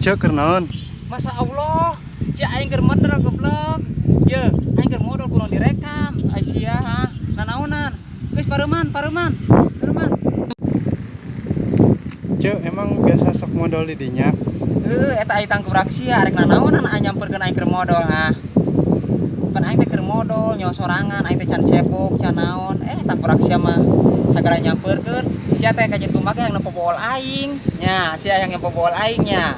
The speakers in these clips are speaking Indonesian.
Cek kernaon? Masa Allah, si aing keur modal goblok. Ye, aing keur modal kudu direkam. Ai sia ha. Nanaonan? Geus pareuman. Cek emang biasa sok modal di dinya. Eta aing tangkep sia arek nanaonan nyamperkeun aing keur modal ha. Pan aing teh keur modal nyawa sorangan, aing teh can cepok, can naon. Tangkep sia mah sagala nyamperkeun. Sia teh kajen kumaha yang nepobol aing. Nya, sia yang nepobol aing nya.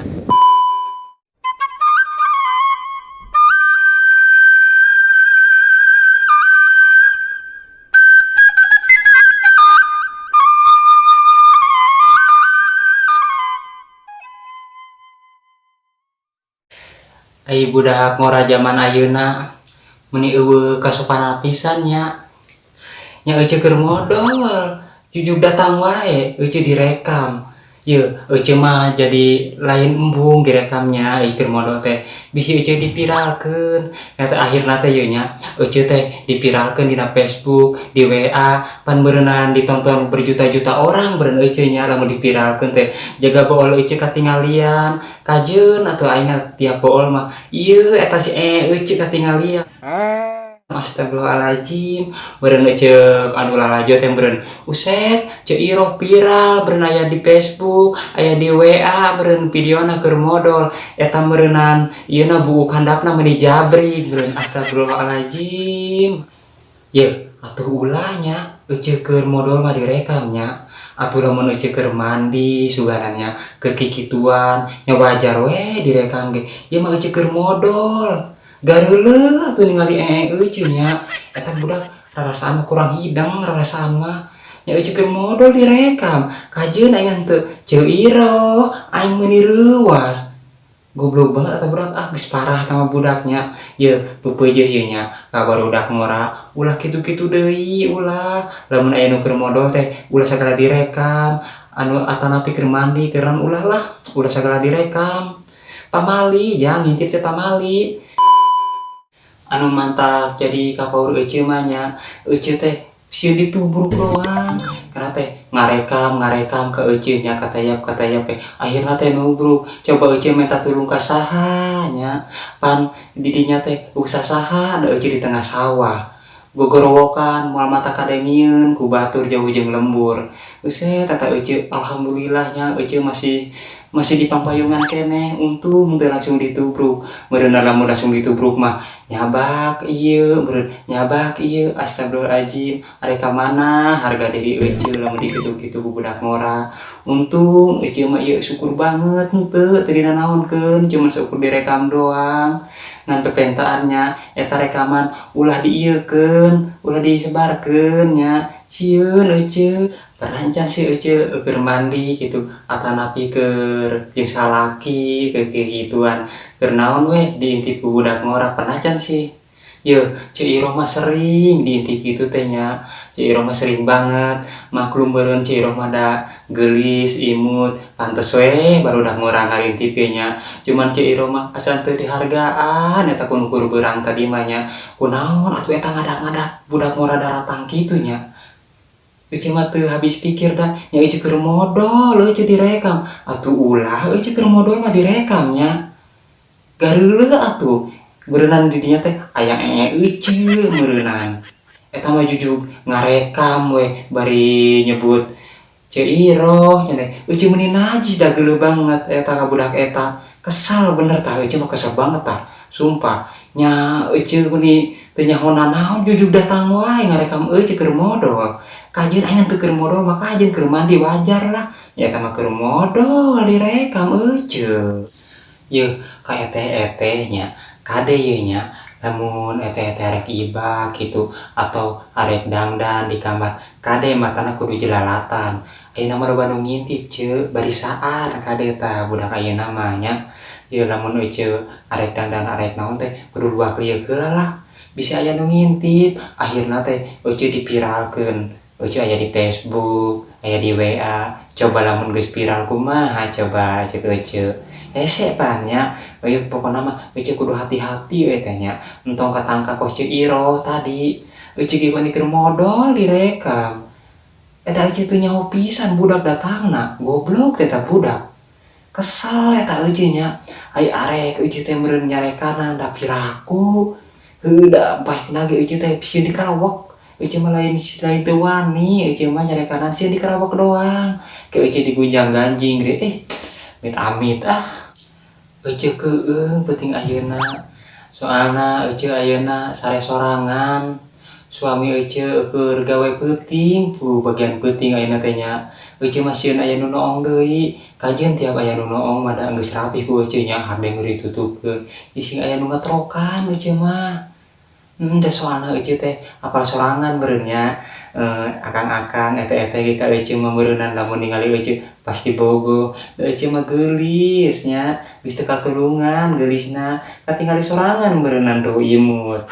Ai budak ngora zaman ayeuna meuni eueuh kasopanan pisan nya. Nya euceuk keur modal, jujug datang wae euceuk direkam. Ye, euceuk mah jadi lain embung direkamnya ai keur modal teh. Bisi euceuk dipiralkeun. Eta akhirna teh ye nya, euceuk teh dipiralkeun dina Facebook, di WA, pan beureunan ditonton berjuta-juta orang beureun euceuk nya lamun dipiralkeun teh. Jaga baol euceuk katinggalian. Kajeun atuh aing tiap baol mah ieu eta si euceuk katinggalian. Astagfirullahaladzim, beureun ceuk anu lalajo teh beureun uset ceuk iroh viral beureun aya di Facebook, aya di WA beureun videona keur modal eta beureunan ieuna buuk handapna meuni jabrik beureun astagfirullahaladzim. Ye, atuh ulahnya euceuk keur modal mah direkamnya. Atuh lamun euceuk keur mandi sugananya keur kikituan nya wajar we direkam ge. Ieu mah euceuk keur modal. Gareuleuh atuh ningali euceuk nya. Eta budak rarasaan kurang hidang rarasaan mah. Nya euceuk keur modal direkam. Kajeun aing teu ceuk iroh, aing meuni reuwas. Goblok banget eta budak geus parah tama budaknya. Ye, peupeujeuh ieu nya ka barudak ngora. Ulah kitu-kitu deui ulah. Lamun aya nu keur modal teh ulah sagala direkam. Anu atanapi keur mandi keuran ulah lah, ulah sagala direkam. Pamali jang ngintip teh pamali. Anu mantap jadi kapaur euceuk mah nya, euceuk teh sieun ditubruk doang. Karena teh ngarekam ka euceuk nya katayap akhirna teh nubruk. Coba euceuk minta tulung ka saha nya. Pan di dinya teh uksa saha da euceuk di tengah sawah. Gogorowokan moal mata kadengieun ku batur jauh jeung lembur. Buset eta euceuk alhamdulillah nya euceuk masih di pampayungan keneh, untung teu langsung ditubruk. Meureun lamun langsung ditubruk mah nyabak ieu astagfirullahaladzim. Arek ka mana harga diri euceuk lamun dikitu-kitu ku budak ngora. Untung euceuk mah ieu syukur banget henteu teu dinanaonkeun, cuman syukur direkam doang. Ngan pepentaannya eta rekaman ulah diieukeun, ulah disebarkeun nya. Sieun euceuk perancang si euceuk keur mandi gitu atanapi keur jeung salaki keur kikituan keur naon we diintip ku budak ngora pernah can sih. Ye, ceuk iroh mah sering diintip kitu teh nya. Ceuk iroh mah sering banget. Maklum beureun ceuk iroh mah da geulis imut pantes we barudak ngora ngarintip ge nya. Cuman ceuk iroh mah asa teu dihargaan eta kun ukur beurang tadi mah nya. Kunaon atuh eta ngadak-ngadak budak ngora daratang kitu nya. Euceuk mah teu habis pikir dah nya euceuk keur modal euceuk direkam. Atuh ulah euceuk keur modal mah direkam nya. Gareuleuh atuh. Beureunan di dinya teh aya euceuk meureunnan. Eta mah jujug ngarekam we bari nyebut ceuk iroh nya teh. Euceuk meuni najis da geuleuh banget eta ka budak eta. Kesal bener tah euceuk mah kesel banget tah. Sumpah. Nya euceuk meuni teu nyaho nanaon jujug datang wae ngarekam euceuk keur modal. Kajeun aing teu keur modal mah kajeun keur mandi wajar lah. Ya eta mah keur modal direkam euceuk. Ye, ka eteh nya. Kade ye nya lamun eteh arek ibak gitu atau arek dangdan di kamar. Kade matana kudu jelalatan. Ayeuna mah loba nu ngintip ceuk barisaan kade tah budak ayeuna mah nya. Ye lamun euceuk arek dangdan arek naon teh kudu luak lieu heula lah. Bisa aya nu ngintip, akhirna teh euceuk dipiralkeun. Euceuk aya di Facebook, aya di WA. Coba lamun geus viral kumaha coba ceuk euceuk. Hese pan nya. Pokona mah euceuk kudu hati-hati we teh nya. Entong katangkap kos ceuk iroh tadi. Euceuk ge keur modal direkam. Eta euceuk teu nyaho pisan budak datangna. Goblok teh eta budak. kesel eta eueuh nya ai arek eueuh teh meureun nyarekana da piraku heuda pasti nage eueuh teh sieun di Karawak eueuh mah lain teu wani eueuh mah nyarekana sieun di Karawak doang ke eueuh di Gunjang Ganjing ge amit eueuh keueung penting ayeuna soalna eueuh ayeuna sare sorangan suami eueuh keur gawe peuting pu bagian peuting ayeuna teh nya eueuh mah sieun aya nu noong deui kajian tiap aya nu noong mah da geus rapih ku eueuh nya hade geuri tutupkeun sing aya nu ngatrokan eueuh mah da soalna eueuh teh apal sorangan meureun nya akang-akang ete-ete ge ka eueuh mah meureunan lamun ningali eueuh pasti bogo eueuh mah geulis nya geus teu kakelungan geulisna katingali sorangan meureunan do imut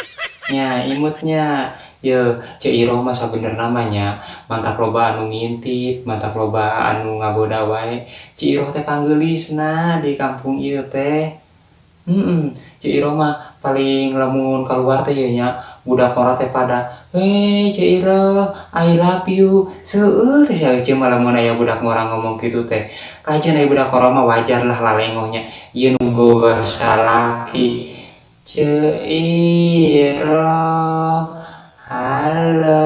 nya imutnya ye Ceu Iroh mah sabenerna mah nya mantak loba anu ngintip mantak loba anu ngagoda wae Ceu Iroh teh panggeulisna di kampung ieu teh Ceu Iroh mah paling lamun kaluar teh ye nya budak ora teh pada Ceu Iroh I love you seueur teh eueuh mah lamun aya budak ngora ngomong kitu teh kajian aya budak ora mah wajar lah lalengohnya ieu nu boga salaki Ceu Iroh halo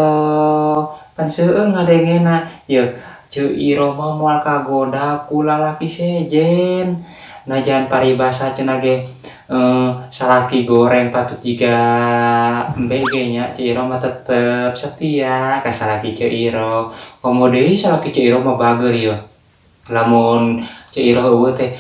pan seueur ngadengena ye Ceu Iroh mah moal kagoda ku lalaki sejen najan paribasa cenah ge salaki goreng patut jiga embege nya Ceu Iroh mah tetep setia ka salaki Ceu Iroh komo deui salaki Ceu Iroh mah bager ye lamun Ceu Iroh eueuh teh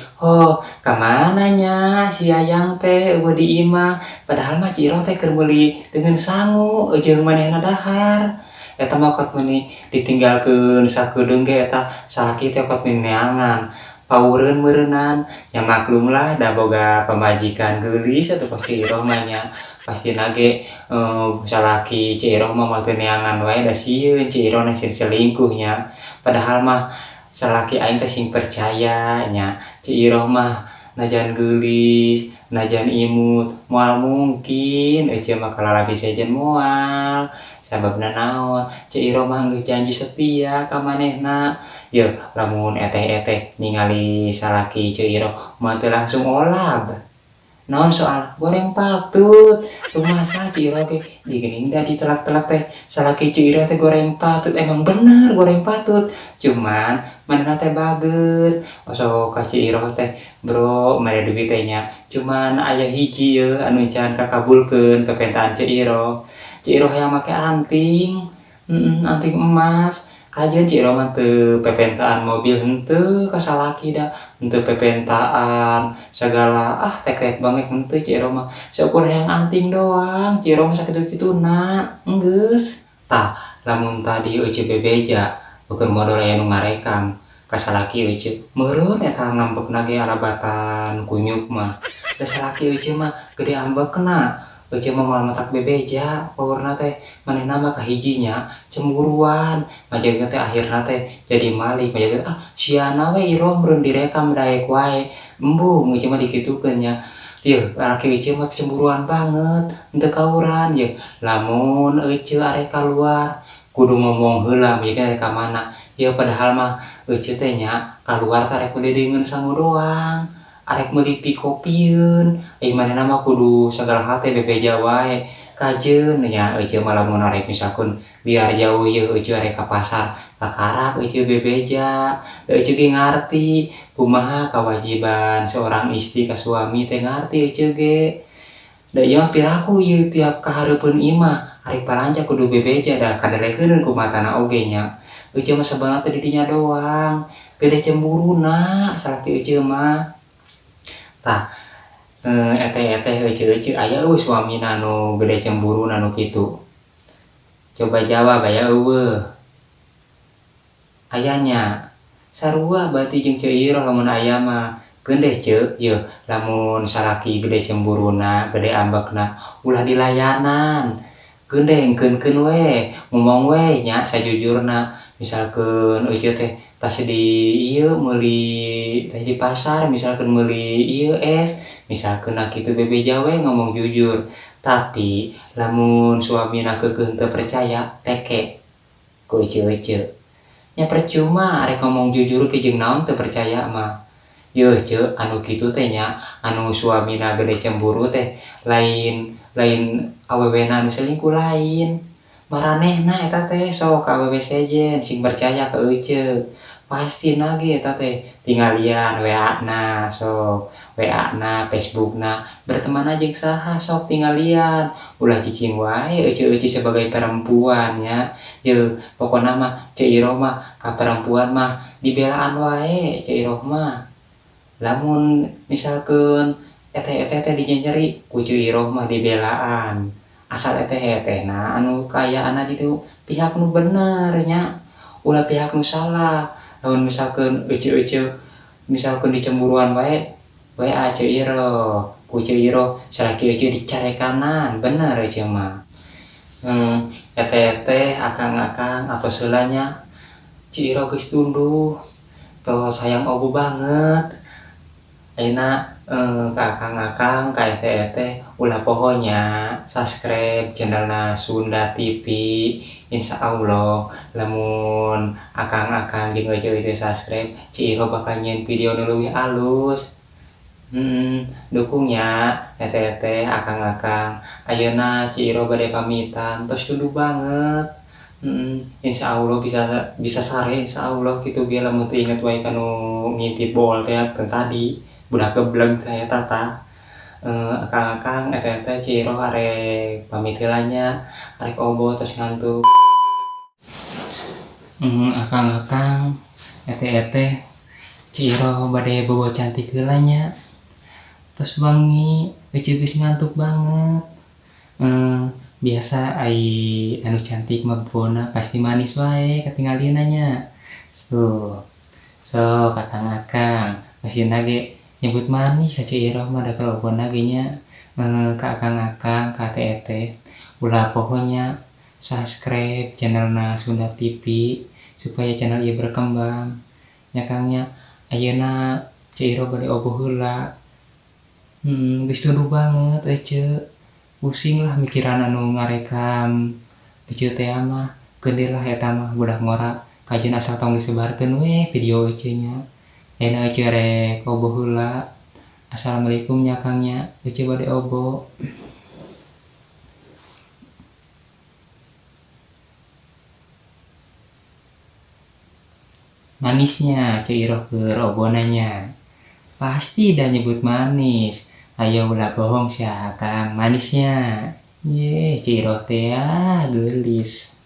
kamana nya si Ayang teh eueuh di imah padahal mah Ceu Iroh teh keur meuli dengan sangu jeung manehna dahar eta mah kot meuni ditinggalkeun sakedeung ge eta salaki teh kot meuni neangan paureun meureunan nya maklum lah da boga pamajikan geulis atuh kos Ceu Iroh mah nya pastina ge salaki Ceu Iroh mah teu neangan wae da sieun Ceu Iroh na selingkuh nya padahal mah salaki aing teh sing percaya nya Ceu Iroh mah najan geulis najan imut moal mungkin eueuh mah ka lalaki sejen moal sababna naon Ceu Iroh mah geus janji setia ka manehna ye lamun eteh-eteh ningali salaki Ceu Iroh mah teu langsung olab naon soal goreng patut rumasa Ceu Iroh ge digeuning da ditelak-telak teh salaki Ceu Iroh teh goreng patut emang bener goreng patut cuman manehna teh bager osok ka Ceu Iroh teh bro mere duit teh nya cuman aya hiji ye anu can kakabulkeun pepentaan Ceu Iroh hayang make anting anting emas kajian Ceu Iroh mah teu pepentaan mobil henteu ka salaki da henteu pepentaan sagala tek-tek banget henteu Ceu Iroh mah seukur hayang anting doang Ceu Iroh mah sakitu-kituna geus tah lamun tadi eueuh bebeja keur modal aya nu ngarekam ka salaki eueuh meureun eta ngambekna ge alabatan kunyuk mah da salaki eueuh mah gede ambekna eueuh mah moal matak bebeja paurna teh manehna mah kahijinya cemburuan majaga teh akhirna teh jadi malik majaga siana we Iroh meureun direkam daek wae embung eueuh mah dikitukeun nya ieu lalaki eueuh mah cemburuan banget henteu kauran ye lamun eueuh arek kaluar kudu ngomong heula majaga ka mana ya padahal mah eueuh teh nya kaluar teh arek meuli dengan sangu doang arek meuli pikopieun manehna mah kudu sagala hal teh bebeja wae kajeun nya eueuh mah lamun arek misalkeun biar jauh ye eueuh arek ka pasar kakarak eueuh bebeja eueuh ge ngarti kumaha kewajiban seorang istri ka suami teh ngarti eueuh ge da ieu piraku ieu tiap kahareupeun imah arek paranca kudu bebeja da kadalekeun ku matana oge nya eueuh mah sabanget teh di dinya doang gede cemburuna salaki eueuh mah tah eteh-eteh eueuh aya suamina nu gede cemburuna nu kitu coba jawab aya eueuh ayanya sarua berarti jeung Ceu Iroh lamun aya mah geun Ceu ye lamun salaki gede cemburuna gede ambekna ulah dilayanan geun engkeunkeun we ngomong we nya sajujurna misalkeun eueuh teh tas di ieu meuli teh di pasar misalkeun meuli ieu es misalkeun kitu bebeja we ngomong jujur tapi lamun suamina keukeuh teu percaya teke ku eueuh nya percuma arek ngomong jujur ke jeung naon teu percaya mah Yeuh ceu anu kitu teh nya anu suamina gede cemburu teh lain lain awewena anu selingkuh lain maranehna eta teh sok ka awewe sejen sing percaya ka euceuk pastina ge eta teh tinggalian WA-na sok WA-na Facebookna berteman jeung saha sok tinggalian ulah cicing wae euceuk-euceuk sebagai perempuan nya yeuh pokona mah Ceu Iroh mah ka perempuan mah dibelaan wae Ceu Iroh mah lamun misalkeun eteh-eteh teh dinyeri ku Ceu Iroh mah dibelaan asal eteh-etehna anu kayaanna di pihak nu bener nya ulah pihak nu salah lamun misalkeun euceuk-euceuk misalkeun dicemburuan wae WA Ceu Iroh ku Ceu Iroh salaki euceuk dicarekanan bener euceuk mah eteh-eteh akang-akang atau seulanya Ceu Iroh geus tunduh toh sayang obu banget ayeuna ka akang-akang ka eteh-eteh ulah pohonya subscribe channelna Sunda TV insyaallah lamun akang-akang jeung euceuk-euceuk subscribe Ceu Iroh bakal nyieun video nu leuwih alus dukung nya eteh-eteh akang-akang ayeuna Ceu Iroh bade pamitan tos tunduh banget insyaallah bisa sare insyaallah kitu ge lamun teu inget wae kanu ngintip bol teh tadi budak gebleg saya tata akang-akang eteh-eteh Ceu Iroh arek pamit heula nya arek obo tos ngantuk akang-akang eteh-eteh Ceu Iroh bade bobo cantik heula nya tos wangi euceuk geus ngantuk banget biasa ai anu cantik mah bobona pasti manis wae katinggalina nya sok akang-akang masina ge nyebut manis ka Ceu Iroh mah da kalobona ge nya ka akang-akang ka eteh-eteh ulah pohonya subscribe channelna Sunda TV supaya channel ieu berkembang nya Kang nya ayeuna Ceu Iroh bade oboh heula geus tunduh banget euceuk pusing lah mikiran anu ngarekam euceuk teh mah gede lah eta mah budak ngora kajian asal tong disebarkeun we video euceuk nya ayeuna euceuk rek oboh heula assalamualaikum nya Kang nya euceuk bade oboh manisnya Ceu Iroh keur obona nya pasti dah nyebut manis ayo ulah bohong sia Kang manisnya ye Ceu Iroh teh gelis